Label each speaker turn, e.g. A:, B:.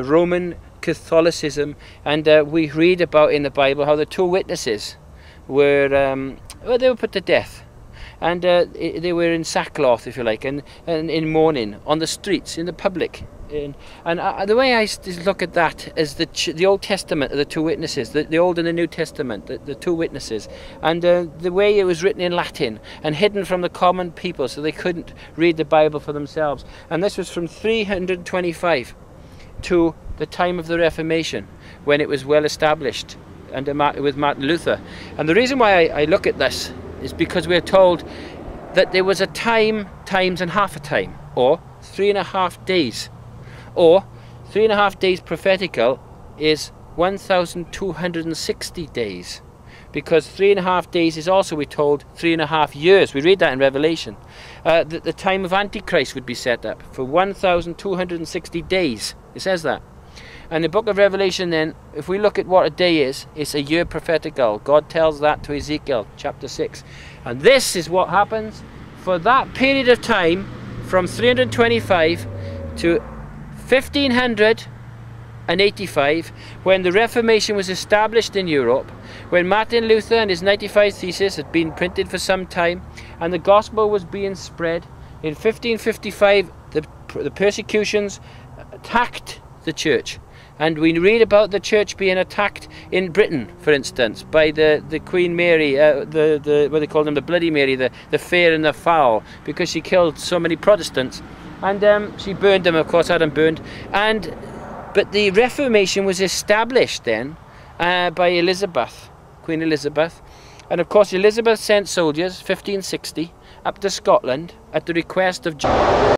A: Roman Catholicism, and we read about in the Bible how the two witnesses were they were put to death, and they were in sackcloth, if you like, and in mourning on the streets, in the public. And the way I look at that is the Old Testament, the two witnesses, the Old and the New Testament, the two witnesses, and the way it was written in Latin and hidden from the common people, so they couldn't read the Bible for themselves. And this was from 325 to the time of the Reformation, when it was well established with Martin Luther. And the reason why I look at this is because we're told that there was a time, times and half a time, or 3.5 days, or 3.5 days prophetical is 1,260 days, because 3.5 days is also, we're told, 3.5 years. We read that in Revelation. The time of Antichrist would be set up for 1,260 days. It says that. And the book of Revelation then, if we look at what a day is, it's a year prophetical. God tells that to Ezekiel chapter 6. And this is what happens for that period of time from 325 to 1585, when the Reformation was established in Europe, when Martin Luther and his 95 Theses had been printed for some time, and the gospel was being spread. In 1555, the persecutions attacked the church. And we read about the church being attacked in Britain, for instance, by the Queen Mary, what they call them, the Bloody Mary, the fair and the foul, because she killed so many Protestants. And she burned them, of course, had them burned. But the Reformation was established then by Elizabeth, Queen Elizabeth. And of course, Elizabeth sent soldiers, 1560, up to Scotland at the request of